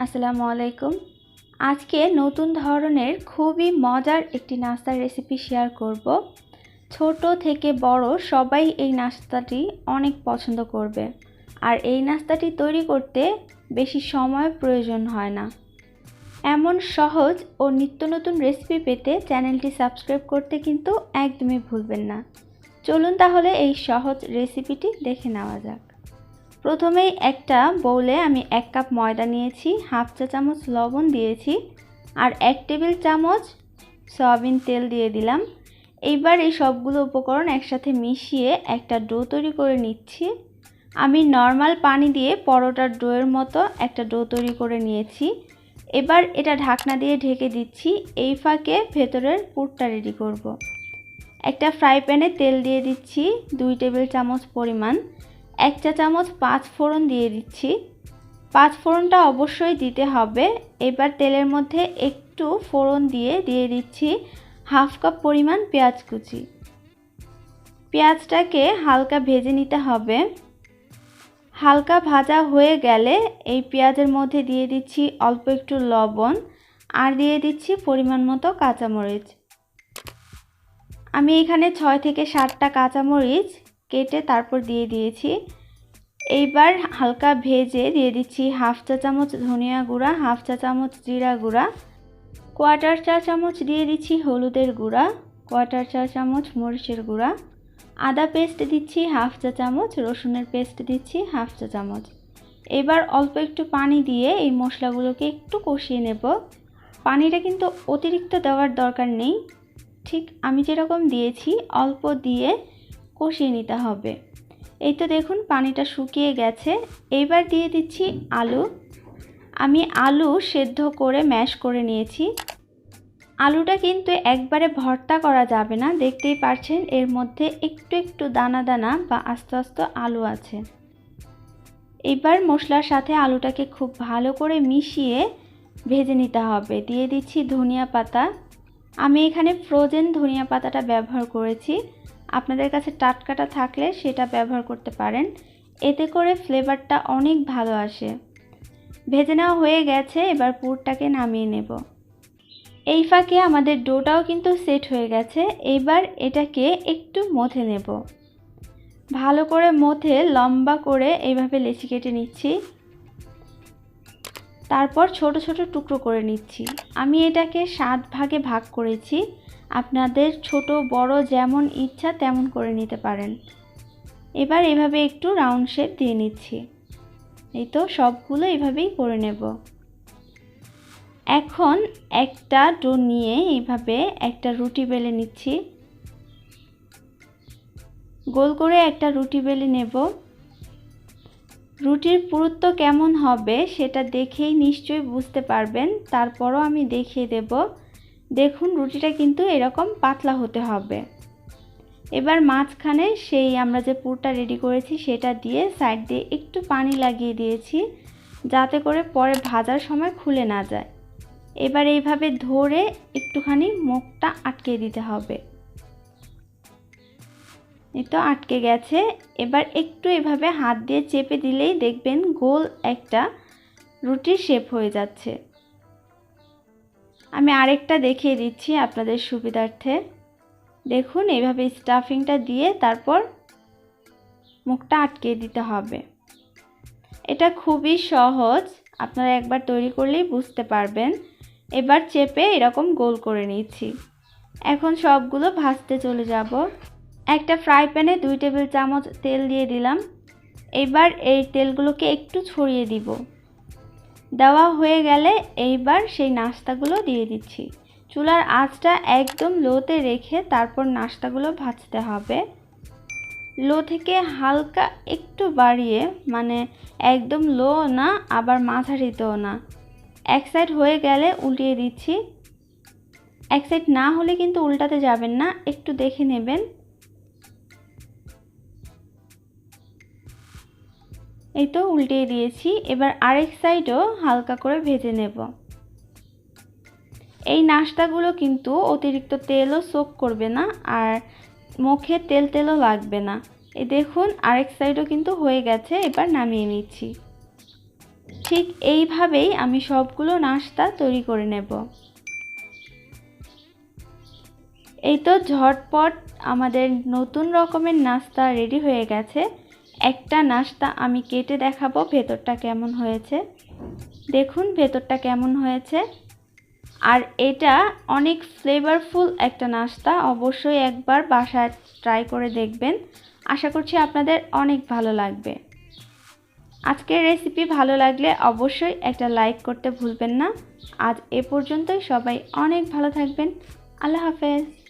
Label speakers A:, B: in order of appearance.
A: আসসালামু আলাইকুম। আজকে নতুন ধরনের খুবই মজার একটি নাস্তার রেসিপি শেয়ার করব। ছোট থেকে বড় সবাই এই নাস্তাটি অনেক পছন্দ করবে। আর এই নাস্তাটি তৈরি করতে বেশি সময় প্রয়োজন হয় না। এমন সহজ ও নিত্য নতুন রেসিপি পেতে চ্যানেলটি সাবস্ক্রাইব করতে কিন্তু একদমই ভুলবেন না। চলুন তাহলে এই সহজ রেসিপিটি দেখে নেওয়া যাক। প্রথমেই একটা বোলে আমি 1 কাপ ময়দা নিয়েছি, হাফ চা চামচ লবণ দিয়েছি আর 1 টেবিল চামচ সয়াবিন তেল দিয়ে দিলাম। এইবার এই সবগুলো উপকরণ একসাথে মিশিয়ে একটা ডো তৈরি করে নিচ্ছি। আমি নর্মাল পানি দিয়ে পরোটার ডোয়ের মতো একটা ডো তৈরি করে নিয়েছি। এবার এটা ঢাকনা দিয়ে ঢেকে দিচ্ছি। এই ফাঁকে ভেতরের পুরটা রেডি করব। একটা ফ্রাই প্যানে তেল দিয়ে দিচ্ছি 2 টেবিল চামচ পরিমাণ। 1 চা চামচ 5 ফোড়ন দিয়ে দিচ্ছি। 5 ফোড়নটা অবশ্যই দিতে হবে। এবার তেলের মধ্যে একটু ফোড়ন দিয়ে দিচ্ছি হাফ কাপ পরিমাণ পেঁয়াজ কুচি। পেঁয়াজটাকে হালকা ভেজে নিতে হবে। হালকা ভাজা হয়ে গেলে এই পেঁয়াজের মধ্যে দিয়ে দিচ্ছি অল্প একটু লবণ আর দিয়ে দিচ্ছি পরিমাণ মতো কাঁচামরিচ। আমি এখানে 6 থেকে 7টা কাঁচামরিচ কেটে তারপর দিয়ে দিয়েছি। এইবার হালকা ভেজে দিয়ে দিচ্ছি হাফ চা চামচ ধনিয়া গুঁড়া, হাফ চা চামচ জিরা গুঁড়া, কোয়ার্টার চা চামচ দিয়ে দিচ্ছি হলুদের গুঁড়া, কোয়ার্টার চা চামচ মরিচের গুঁড়া, আদা পেস্ট দিচ্ছি হাফ চা চামচ, রসুনের পেস্ট দিচ্ছি হাফ চা চামচ। এবার অল্প একটু পানি দিয়ে এই মশলাগুলোকে একটু কষিয়ে নেব। পানিটা কিন্তু অতিরিক্ত দেওয়ার দরকার নেই, ঠিক আমি যেরকম দিয়েছি অল্প দিয়ে কষিয়ে নিতে হবে। এই তো দেখুন পানিটা শুকিয়ে গেছে। এইবার দিয়ে দিচ্ছি আলু। আমি আলু সেদ্ধ করে ম্যাশ করে নিয়েছি। আলুটা কিন্তু একবারে ভর্তা করা যাবে না, দেখতেই পাচ্ছেন এর মধ্যে একটু একটু দানা দানা বা আস্তে আস্তে আলু আছে। এবার মশলার সাথে আলুটাকে খুব ভালো করে মিশিয়ে ভেজে নিতে হবে। দিয়ে দিচ্ছি ধনিয়া পাতা। আমি এখানে ফ্রোজেন ধনিয়া পাতাটা ব্যবহার করেছি, আপনাদের কাছে টাটকাটা থাকলে সেটা ব্যবহার করতে পারেন, এতে করে ফ্লেভারটা অনেক ভালো আসে। ভেজে নেওয়া হয়ে গেছে, এবার পুরটাকে নামিয়ে নেব। এই ফাঁকে আমাদের ডোটাও কিন্তু সেট হয়ে গেছে। এইবার এটাকে একটু মথে নেব। ভালো করে মথে লম্বা করে এইভাবে লেচি কেটে নিচ্ছি, তারপর ছোট ছোট টুকরো করে নিচ্ছি। আমি এটাকে 7 ভাগে ভাগ করেছি, আপনাদের ছোট বড় যেমন ইচ্ছা তেমন করে নিতে পারেন। এবার এভাবে একটু রাউন্ড শেপ দিয়ে নিচ্ছি। এই তো সবগুলো এভাবেই করে নেব। এখন একটা ডো নিয়ে এইভাবে একটা রুটি বেলে নিচ্ছি। গোল করে একটা রুটি বেলে নেব। রুটির পুরুত্ব কেমন হবে সেটা দেখেই নিশ্চয়ই বুঝতে পারবেন, তারপরও আমি দেখিয়ে দেব। দেখুন রুটিটা কিন্তু এরকম পাতলা হতে হবে। এবার মাঝখানে সেই আমরা যে পুরটা রেডি করেছি সেটা দিয়ে সাইড দিয়ে একটু পানি লাগিয়ে দিয়েছি, যাতে করে পরে ভাজার সময় খুলে না যায়। এবার এইভাবে ধরে একটুখানি মুখটা আটকে দিতে হবে। এই তো আটকে গেছে। এবার একটু এভাবে হাত দিয়ে চেপে দিলেই দেখবেন গোল একটা রুটির শেপ হয়ে যাচ্ছে। আমি আরেকটা দেখিয়ে দিচ্ছি আপনাদের সুবিধার্থে। দেখুন এইভাবে স্টাফিংটা দিয়ে তারপর মুখটা আটকে দিতে হবে। এটা খুবই সহজ, আপনারা একবার তৈরি করলেই বুঝতে পারবেন। এবার চেপে এরকম গোল করে নিচ্ছি। এখন সবগুলো ভাজতে চলে যাব। একটা ফ্রাই প্যানে 2 টেবিল চামচ তেল দিয়ে দিলাম। এবার এই তেলগুলোকে একটু ছড়িয়ে দিব। দেওয়া হয়ে গেলে এইবার সেই নাস্তাগুলো দিয়ে দিচ্ছি। চুলার আঁচটা একদম লোতে রেখে তারপর নাস্তাগুলো ভাজতে হবে। লো থেকে হালকা একটু বাড়িয়ে, মানে একদম লো না আবার মাঝারিতেও না। এক সাইড হয়ে গেলে উল্টিয়ে দিচ্ছি। এক সাইড না হলে কিন্তু উল্টাতে যাবেন না, একটু দেখে নেবেন। এই তো উল্টিয়ে দিয়েছি। এবার আরেক সাইডও হালকা করে ভেজে নেব। এই নাস্তাগুলো কিন্তু অতিরিক্ত তেলও সোক করবে না আর মুখে তেলও লাগবে না। এই দেখুন আরেক সাইডও কিন্তু হয়ে গেছে, এবার নামিয়ে নিচ্ছি। ঠিক এইভাবেই আমি সবগুলো নাস্তা তৈরি করে নেব। এই তো ঝটপট আমাদের নতুন রকমের নাস্তা রেডি হয়ে গেছে। একটা নাস্তা আমি কেটে দেখাবো ভেতরটা কেমন হয়েছে। দেখুন ভেতরটা কেমন হয়েছে। আর এটা অনেক ফ্লেভারফুল একটা নাস্তা, অবশ্যই একবার বাসায় ট্রাই করে দেখবেন। আশা করছি আপনাদের অনেক ভালো লাগবে। আজকের রেসিপি ভালো লাগলে অবশ্যই একটা লাইক করতে ভুলবেন না। আজ এ পর্যন্তই, সবাই অনেক ভালো থাকবেন। আল্লাহ হাফেজ।